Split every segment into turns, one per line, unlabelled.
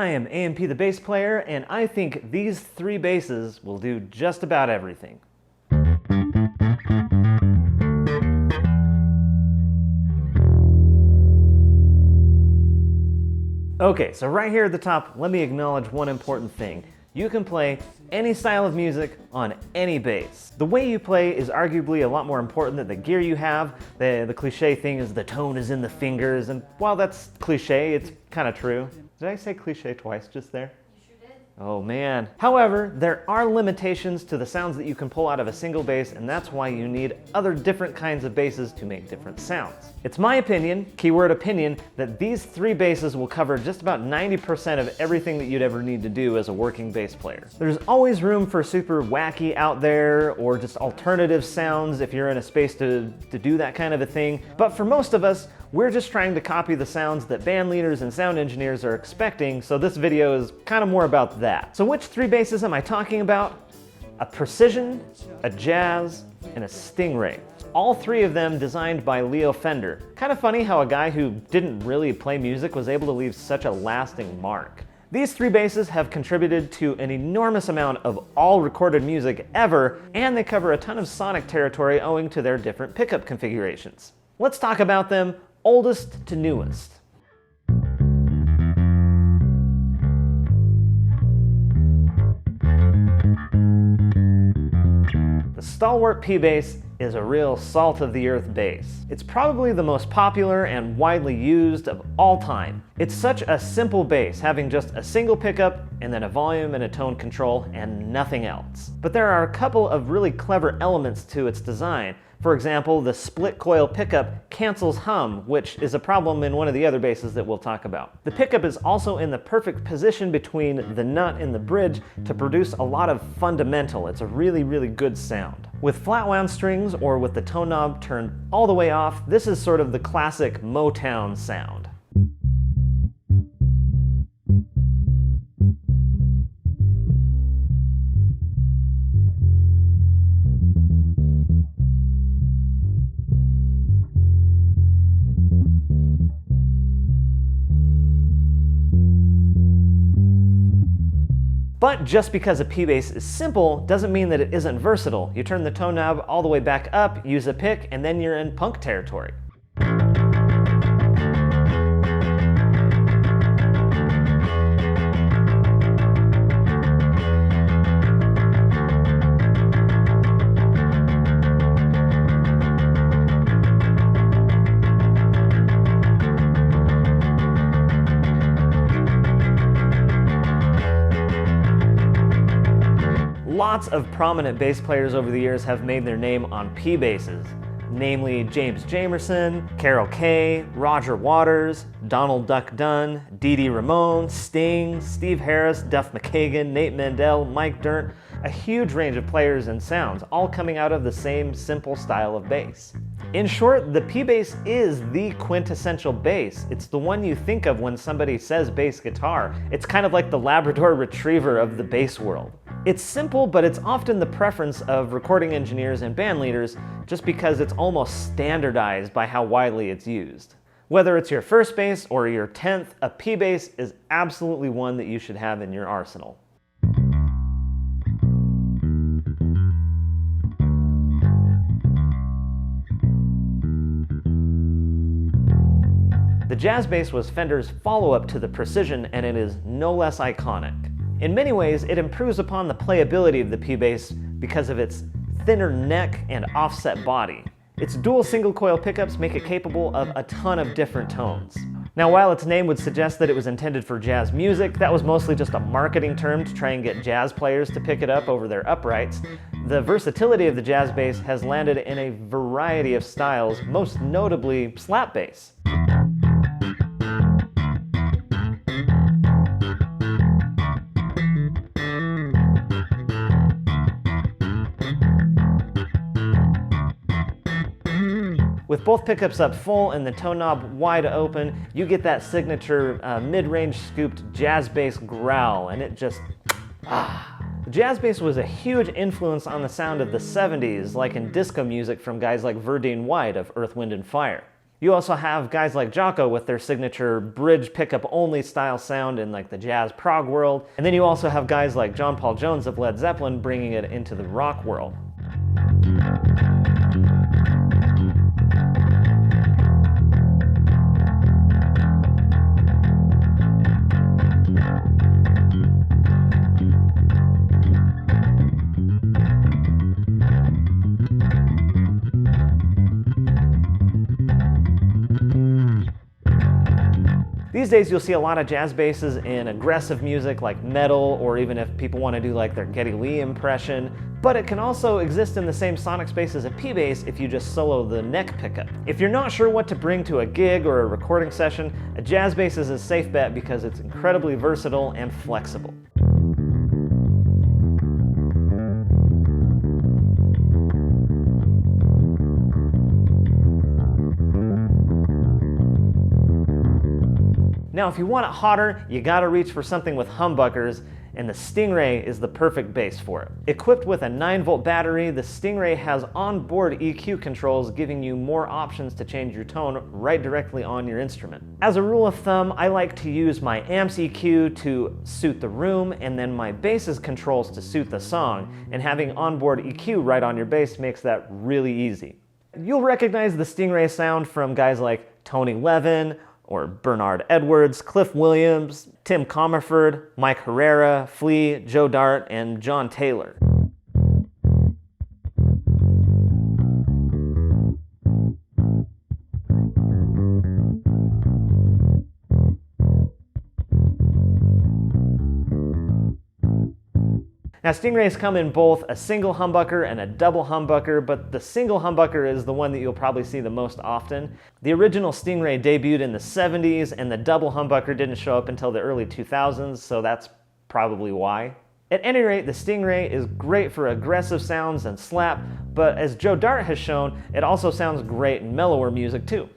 I am AMP the bass player, and I think these three basses will do just about everything. Okay, so right here at the top, let me acknowledge one important thing. You can play any style of music on any bass. The way you play is arguably a lot more important than the gear you have. The cliche thing is the tone is in the fingers, and while that's cliche, it's kind of true. Did I say cliche twice just there? Oh man. However, there are limitations to the sounds that you can pull out of a single bass, and that's why you need other different kinds of basses to make different sounds. It's my opinion, keyword opinion, that these three basses will cover just about 90% of everything that you'd ever need to do as a working bass player. There's always room for super wacky out there, or just alternative sounds if you're in a space to do that kind of a thing. But for most of us, we're just trying to copy the sounds that band leaders and sound engineers are expecting, so this video is kind of more about that. So which three basses am I talking about? A Precision, a Jazz, and a Stingray. All three of them designed by Leo Fender. Kind of funny how a guy who didn't really play music was able to leave such a lasting mark. These three basses have contributed to an enormous amount of all recorded music ever, and they cover a ton of sonic territory owing to their different pickup configurations. Let's talk about them, oldest to newest. The Stalwart P-Bass is a real salt-of-the-earth bass. It's probably the most popular and widely used of all time. It's such a simple bass, having just a single pickup and then a volume and a tone control and nothing else. But there are a couple of really clever elements to its design. For example, the split coil pickup cancels hum, which is a problem in one of the other basses that we'll talk about. The pickup is also in the perfect position between the nut and the bridge to produce a lot of fundamental. It's a really, really good sound. With flat wound strings or with the tone knob turned all the way off, this is sort of the classic Motown sound. But just because a P-Bass is simple doesn't mean that it isn't versatile. You turn the tone knob all the way back up, use a pick, and then you're in punk territory. Lots of prominent bass players over the years have made their name on P-basses, namely James Jamerson, Carol Kaye, Roger Waters, Donald Duck Dunn, Dee Dee Ramone, Sting, Steve Harris, Duff McKagan, Nate Mendel, Mike Dirnt, a huge range of players and sounds, all coming out of the same simple style of bass. In short, the P-Bass is the quintessential bass. It's the one you think of when somebody says bass guitar. It's kind of like the Labrador Retriever of the bass world. It's simple, but it's often the preference of recording engineers and band leaders just because it's almost standardized by how widely it's used. Whether it's your first bass or your 10th, a P-Bass is absolutely one that you should have in your arsenal. The Jazz Bass was Fender's follow-up to the Precision, and it is no less iconic. In many ways, it improves upon the playability of the P-Bass because of its thinner neck and offset body. Its dual single coil pickups make it capable of a ton of different tones. Now, while its name would suggest that it was intended for jazz music, that was mostly just a marketing term to try and get jazz players to pick it up over their uprights. The versatility of the Jazz Bass has landed in a variety of styles, most notably slap bass. With both pickups up full and the tone knob wide open, you get that signature mid-range scooped jazz bass growl, and it just, The jazz bass was a huge influence on the sound of the 70s, like in disco music from guys like Verdine White of Earth, Wind & Fire. You also have guys like Jocko with their signature bridge pickup only style sound in like the jazz prog world. And then you also have guys like John Paul Jones of Led Zeppelin bringing it into the rock world. These days you'll see a lot of jazz basses in aggressive music like metal, or even if people want to do like their Geddy Lee impression, but it can also exist in the same sonic space as a P-bass if you just solo the neck pickup. If you're not sure what to bring to a gig or a recording session, a jazz bass is a safe bet because it's incredibly versatile and flexible. Now, if you want it hotter, you gotta reach for something with humbuckers, and the Stingray is the perfect bass for it. Equipped with a 9-volt battery, the Stingray has onboard EQ controls, giving you more options to change your tone right directly on your instrument. As a rule of thumb, I like to use my amps EQ to suit the room, and then my bass's controls to suit the song, and having onboard EQ right on your bass makes that really easy. You'll recognize the Stingray sound from guys like Tony Levin, or Bernard Edwards, Cliff Williams, Tim Comerford, Mike Herrera, Flea, Joe Dart, and John Taylor. Now, Stingrays come in both a single humbucker and a double humbucker, but the single humbucker is the one that you'll probably see the most often. The original Stingray debuted in the 70s, and the double humbucker didn't show up until the early 2000s, so that's probably why. At any rate, the Stingray is great for aggressive sounds and slap, but as Joe Dart has shown, it also sounds great in mellower music too.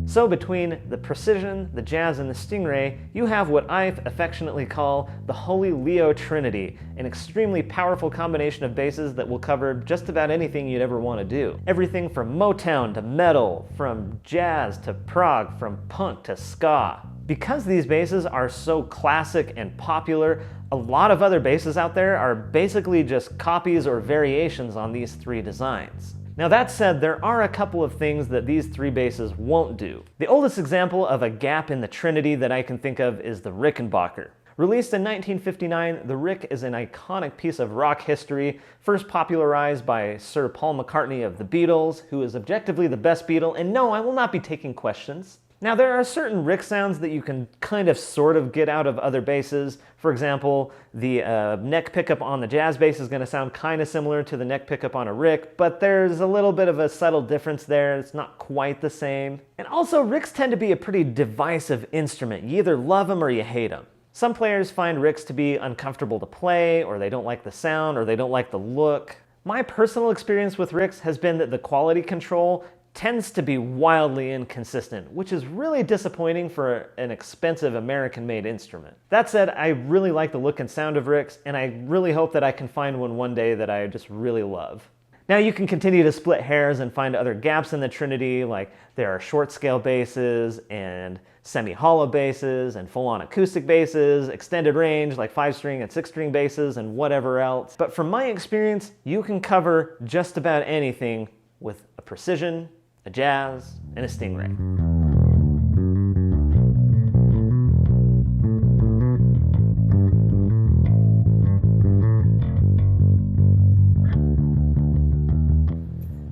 So between the Precision, the Jazz, and the Stingray, you have what I affectionately call the Holy Leo Trinity, an extremely powerful combination of basses that will cover just about anything you'd ever want to do. Everything from Motown to metal, from jazz to prog, from punk to ska. Because these basses are so classic and popular, a lot of other basses out there are basically just copies or variations on these three designs. Now that said, there are a couple of things that these three basses won't do. The oldest example of a gap in the Trinity that I can think of is the Rickenbacker. Released in 1959, the Rick is an iconic piece of rock history, first popularized by Sir Paul McCartney of the Beatles, who is objectively the best Beatle, and no, I will not be taking questions. Now there are certain Rick sounds that you can kind of sort of get out of other basses. For example, the neck pickup on the jazz bass is going to sound kind of similar to the neck pickup on a Rick, but there's a little bit of a subtle difference there. It's not quite the same. And also, Ricks tend to be a pretty divisive instrument. You either love them or you hate them. Some players find Ricks to be uncomfortable to play, or they don't like the sound, or they don't like the look. My personal experience with Ricks has been that the quality control tends to be wildly inconsistent, which is really disappointing for an expensive American-made instrument. That said, I really like the look and sound of Ricks, and I really hope that I can find one day that I just really love. Now you can continue to split hairs and find other gaps in the Trinity, like there are short scale basses and semi-hollow basses and full-on acoustic basses, extended range like 5-string and 6-string basses and whatever else. But from my experience, you can cover just about anything with a Precision, a Jazz, and a Stingray.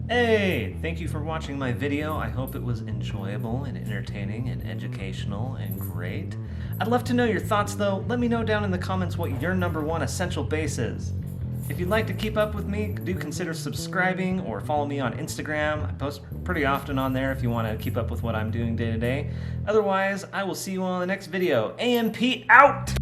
Hey, thank you for watching my video. I hope it was enjoyable and entertaining and educational and great. I'd love to know your thoughts though. Let me know down in the comments what your #1 essential bass is. If you'd like to keep up with me, do consider subscribing or follow me on Instagram. I post pretty often on there if you want to keep up with what I'm doing day to day. Otherwise, I will see you on the next video. AMP out!